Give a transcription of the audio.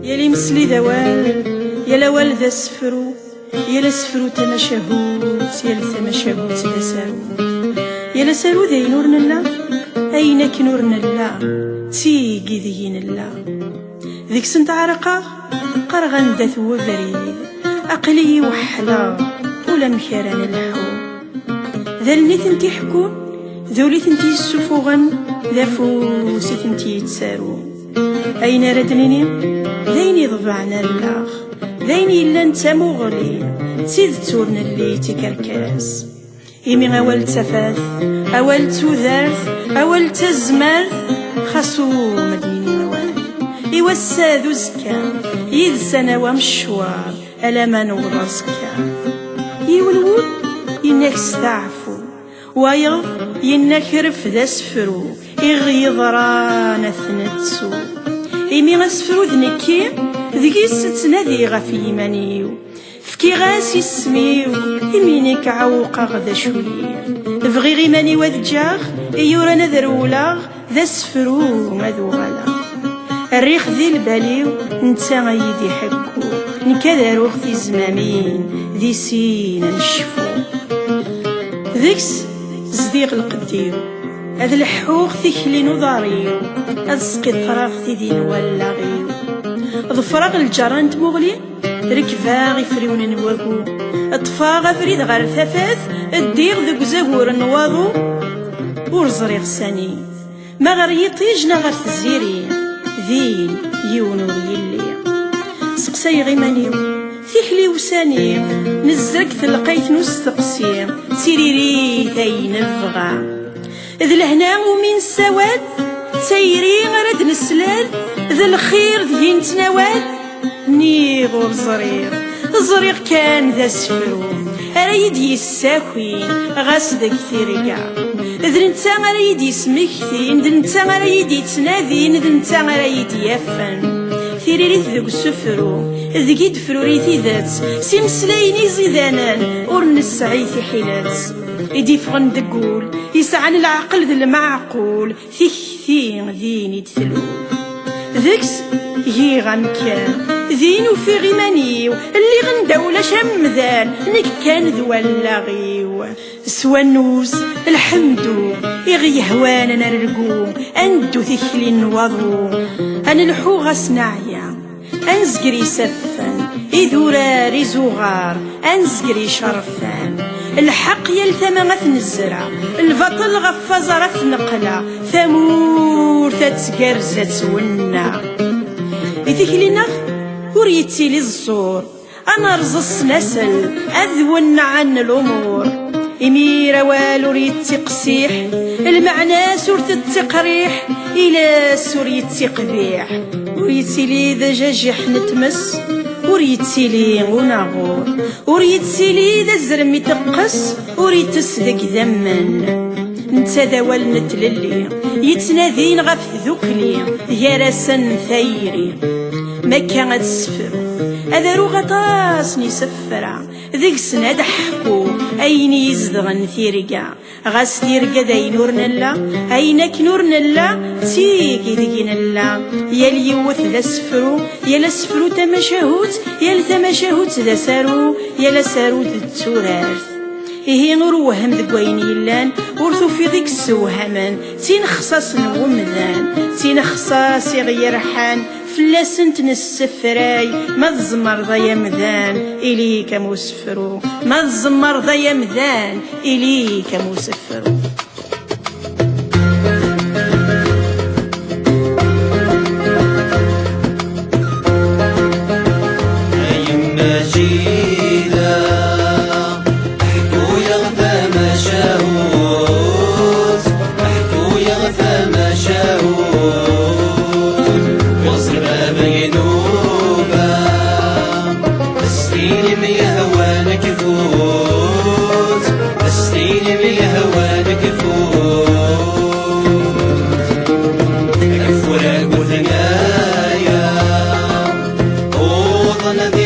يلي مسلي ذوال يلا والد السفرو يلا سفرو تمشهوت يلا تمشهوت لا سارو يلا سارو ذي نور نلا أينك نور نلا تيجي ذي نلا ذيك سنت عرقة قرغن دث وبريد أقلي وحلا ولا مكران الحو ذلني ثنتي حكون ذولي ثنتي السفوغن ذا فوسي ثنتي يتسارو أين ردنيني ذيني ضبعنا اللاخ ذيني إلا نتا مغري تيد تورن اللي تكركاس إمي أول تفاث أول تذارث أول تزمارث خاصو مديني موال إوسا ذو زكا يد سنة ومشوار ألا ما نور زكا يولود إنك استعفو ويغ إنك رف ذا سفرو إغيظ رانا ثنتسو إمي غسفرو ذنكي ذكي ستنادي غفي يمانيو فكي غاسي السميو إمينيك عوقا غدا شوية بغي غيماني وذجاغ إيورانا ذرولاغ ذا سفرو ماذو غلا الريخ ذي الباليو نتا غيدي حكو نكذا روخ ذي زمامين ذي سينا نشفو ذيكس زديق القديو هذا الحوخ ثيكلين وضاريو هذا سقي الطراغ ذي نولاغيو ظفراغ الجران تمغلي ركفا غفريون نواقو اطفا غفريد غار ثفاث الديغ ذوك زهور النواضو ورزريغ ساني ما غير يطيجنا غير الزيري ذين يونو يلي سقساي غيمانيو ثيحلي وساني نزرك تلقيت نستقسي سيريري ثاين الفغا ذا الهنا ومين السواد سيري غرد نسلال ذا الخير ذي نتناوال نيغو زريغ كان ذا سفرو أرايد يساكوين غاس ذاك ثيريقا ذا نتا أرايد يسمكتين ذا نتا أرايد يتنادين ذا نتا أرايد يفن ثيريريت ذوك سفرو ذكي دفروريتي ذات سيمسلايني زيدانان ور نسعيتي حيلات يدي فغن دقول يسعن العقل ذا المعقول ثين ذيني تثلو ذكس هي غمكان ذينو في غيمانيو اللي غنداولا شمذان نك كان ذولاغيو سوانوز الحمدو يغي هوانا نرقو اندو ثكلي نوضو انا الحو غسناعيا انزقري سفان إذوراري زغار انزقري شرفان الحق يلثم غث الزرع البطل غفز غث نقلا ثمور تتقرزت ونا يثكلينا وريتي لي الزور انا رزص نسل اذون عن الامور امير والو ريتي قسيح المعنى سورة التقريح الى سوريتي قبيح وريتي لي دجاج نتمس وريتي لي غناغور وريتي لي ذا الزرمي تقص وريتس ذاك ذمن نتا ذوال نتللي يتنادين غف ذوكلي يا راسن ثيري ما كان السفر هذا رو غطاسني سفرة ذيك سنة دحكو أين يزدغن ثيرقا غاس ثيرقا داي نور نلا أينك نور نلا تيكي ذيكي نلا يلي يوث ذا سفرو يلا سفرو تمشهوت يلا تمشهوت ذا سارو يلا سارو ذا التورارث إيه نور وهم ذقوين يلان ورثو في ذيك السوهمان تين خصاص الومذان تين خصاص يغير حان فلاسنت نسفراي ما تزمر ضيا مذان إليك مسفرو ما تزمر ضيا مذان إليك مسفرو One of the